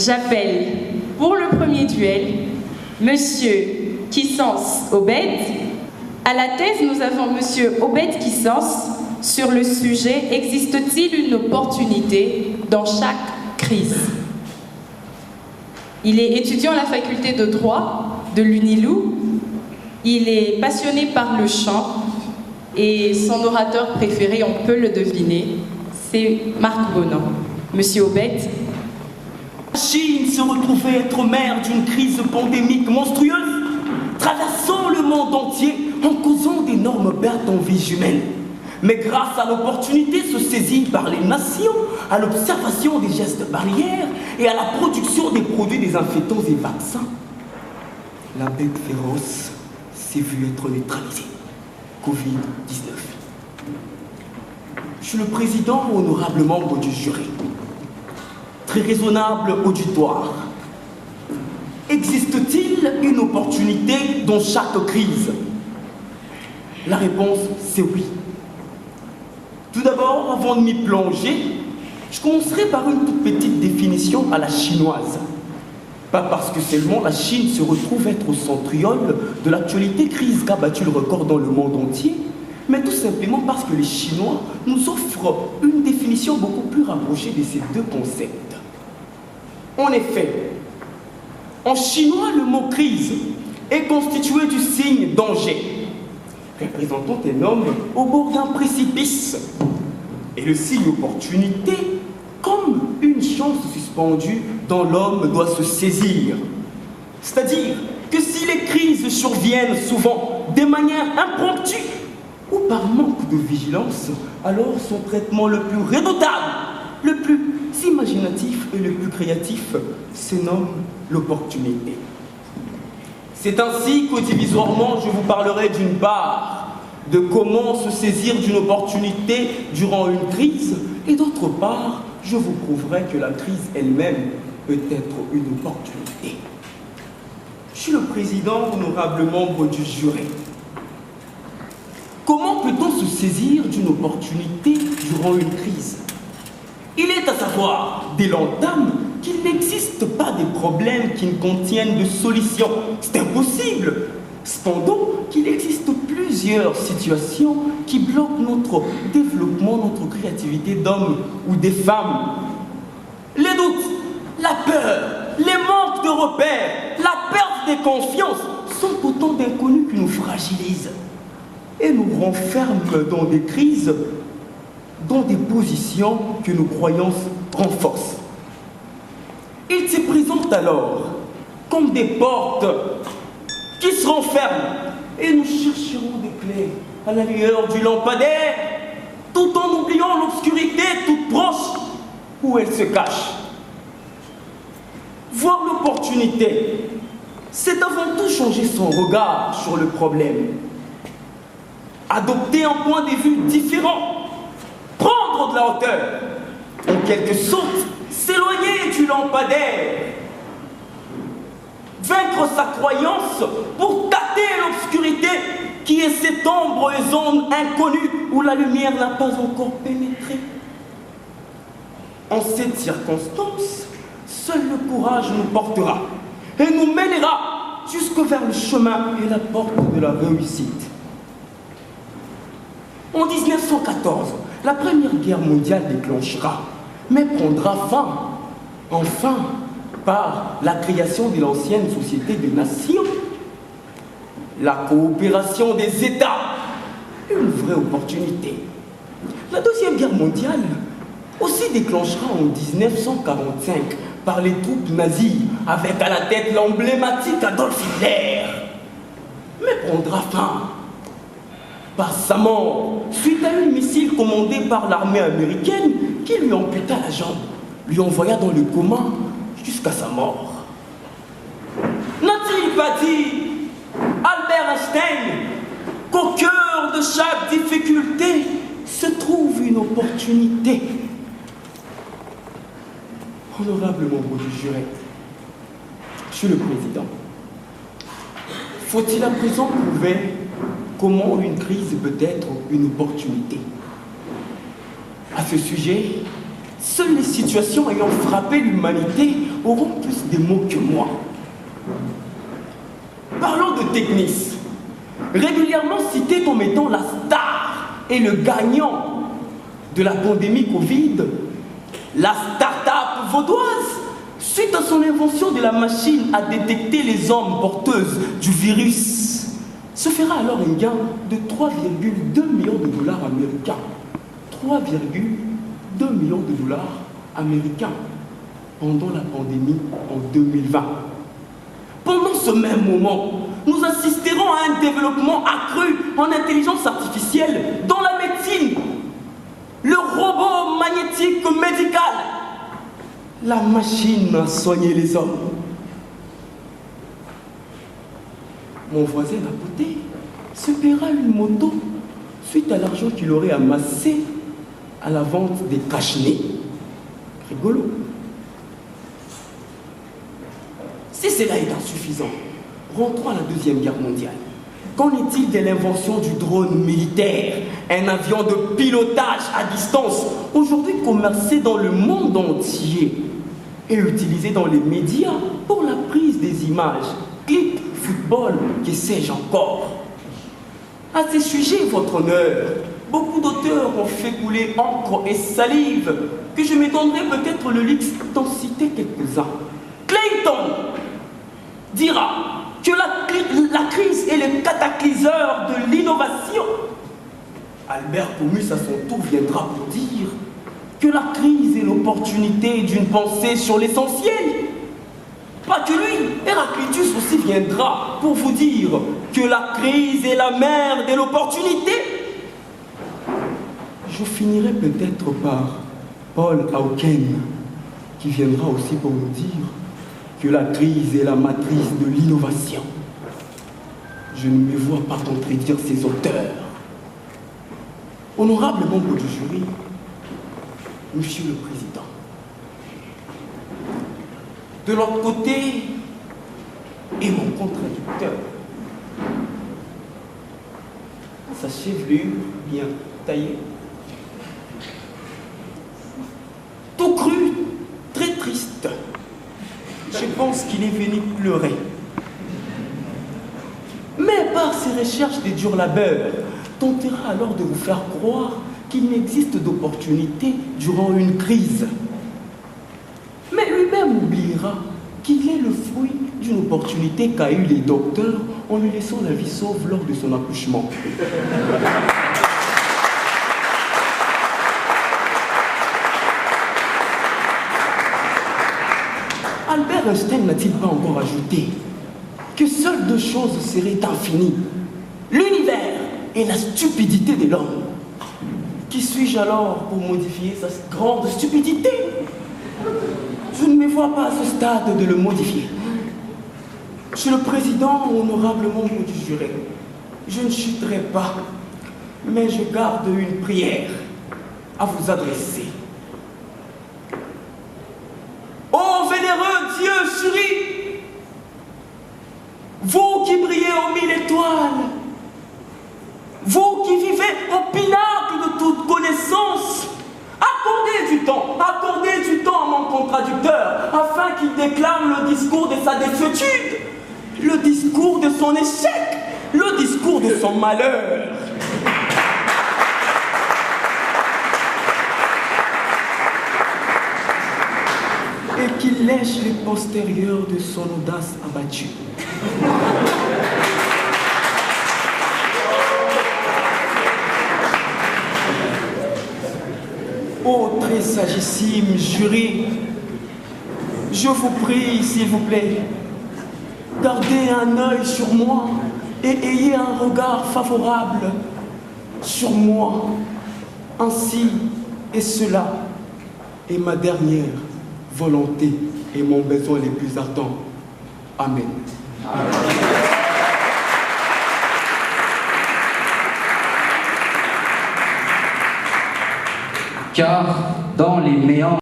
J'appelle pour le premier duel Monsieur Kissens Obed. À la thèse, nous avons Monsieur Obed Kissens sur le sujet « Existe-t-il une opportunité dans chaque crise ?» Il est étudiant à la faculté de droit de l'UNILOU. Il est passionné par le chant et son orateur préféré, on peut le deviner, c'est Marc Bonan. Monsieur Obed. La Chine se retrouvait être mère d'une crise pandémique monstrueuse, traversant le monde entier en causant d'énormes pertes en vie humaine. Mais grâce à l'opportunité se saisie par les nations, à l'observation des gestes barrières et à la production des produits désinfectants et vaccins, la bête féroce s'est vue être neutralisée. Covid-19. Je suis le président, honorable membre du jury. Très raisonnable auditoire. Existe-t-il une opportunité dans chaque crise? La réponse, c'est oui. Tout d'abord, avant de m'y plonger, je commencerai par une toute petite définition à la chinoise. Pas parce que seulement la Chine se retrouve être au centriole de l'actualité crise qu'a battu le record dans le monde entier, mais tout simplement parce que les Chinois nous offrent une définition beaucoup plus rapprochée de ces deux concepts. En effet, en chinois, le mot crise est constitué du signe danger, représentant un homme au bord d'un précipice, et le signe opportunité comme une chance suspendue dont l'homme doit se saisir. C'est-à-dire que si les crises surviennent souvent de manière impromptue ou par manque de vigilance, alors son traitement le plus redoutable, le plus imaginatif et le plus créatif se nomme l'opportunité. C'est ainsi qu'audivisoirement je vous parlerai d'une part de comment se saisir d'une opportunité durant une crise et d'autre part je vous prouverai que la crise elle-même peut être une opportunité. Je suis le président, honorable membre du jury. Comment peut-on se saisir d'une opportunité durant une crise? Il est à savoir, dès l'entame, qu'il n'existe pas de problèmes qui ne contiennent de solutions. C'est impossible. Cependant, qu'il existe plusieurs situations qui bloquent notre développement, notre créativité d'hommes ou des femmes. Les doutes, la peur, les manques de repères, la perte de confiance sont autant d'inconnus qui nous fragilisent et nous renferment dans des crises, dans des positions que nos croyances renforcent. Ils se présentent alors comme des portes qui se renferment et nous chercherons des clés à la lueur du lampadaire tout en oubliant l'obscurité toute proche où elle se cache. Voir l'opportunité, c'est avant tout changer son regard sur le problème, adopter un point de vue différent, prendre de la hauteur, en quelque sorte, s'éloigner du lampadaire, vaincre sa croyance pour tâter l'obscurité qui est cette ombre et zone inconnue où la lumière n'a pas encore pénétré. En cette circonstance, seul le courage nous portera et nous mènera jusque vers le chemin et la porte de la réussite. En 1914, la Première Guerre mondiale déclenchera, mais prendra fin, enfin, par la création de l'ancienne Société des Nations, la coopération des États, une vraie opportunité. La Deuxième Guerre mondiale aussi déclenchera en 1945 par les troupes nazies, avec à la tête l'emblématique Adolf Hitler, mais prendra fin par sa mort, suite à un missile commandé par l'armée américaine qui lui amputa la jambe, lui envoya dans le coma jusqu'à sa mort. N'a-t-il pas dit Albert Einstein qu'au cœur de chaque difficulté se trouve une opportunité? Honorable membre du jury, je suis le président. Faut-il à présent prouver comment une crise peut être une opportunité? À ce sujet, seules les situations ayant frappé l'humanité auront plus de mots que moi. Parlons de Technis, régulièrement cité comme étant la star et le gagnant de la pandémie Covid, la start-up vaudoise, suite à son invention de la machine à détecter les ondes porteuses du virus, se fera alors un gain de 3,2 millions de dollars américains. 3,2 millions de dollars américains pendant la pandémie en 2020. Pendant ce même moment, nous assisterons à un développement accru en intelligence artificielle dans la médecine, le robot magnétique médical, la machine à soigner les hommes. Mon voisin d'à côté se paiera une moto suite à l'argent qu'il aurait amassé à la vente des cache-nez. Rigolo. Si cela est insuffisant, rentrons à la Deuxième Guerre mondiale. Qu'en est-il de l'invention du drone militaire, un avion de pilotage à distance, aujourd'hui commercé dans le monde entier et utilisé dans les médias pour la prise des images, clips, football, que sais-je encore. À ces sujets, votre honneur, beaucoup d'auteurs ont fait couler encre et salive, que je me donnerai peut-être le luxe d'en citer quelques-uns. Clayton dira que la crise est le catalyseur de l'innovation. Albert Camus, à son tour, viendra pour dire que la crise est l'opportunité d'une pensée sur l'essentiel. Pas que lui, Héraclitus aussi viendra pour vous dire que la crise est la mère de l'opportunité. Je finirai peut-être par Paul Hawken, qui viendra aussi pour nous dire que la crise est la matrice de l'innovation. Je ne me vois pas contredire ces auteurs. Honorable membre du jury, Monsieur le Président, de l'autre côté est mon contradicteur. Sa chevelure bien taillée, tout cru, très triste. Je pense qu'il est venu pleurer. Mais par ses recherches de dur labeur, tentera alors de vous faire croire qu'il n'existe d'opportunité durant une crise. Mais lui-même oubliera qu'il est le fruit d'une opportunité qu'a eu les docteurs en lui laissant la vie sauve lors de son accouchement. Albert Einstein n'a-t-il pas encore ajouté que seules deux choses seraient infinies, l'univers et la stupidité de l'homme? Qui suis-je alors pour modifier sa grande stupidité? Je ne me vois pas à ce stade de le modifier. Monsieur le Président, honorable membre du jury, je ne chuterai pas, mais je garde une prière à vous adresser. Ô vénéreux Dieu jury, vous qui brillez aux 1000 étoiles, vous qui vivez au pinacle de toute connaissance, accordez du temps à mon contradicteur afin qu'il déclame le discours de sa désuétude, le discours de son échec, le discours de son malheur. Et qu'il lèche les postérieurs de son audace abattue. Ô très sagissime jury, je vous prie, s'il vous plaît, gardez un œil sur moi et ayez un regard favorable sur moi. Ainsi et cela est ma dernière volonté et mon besoin les plus ardents. Amen. Car dans les méandres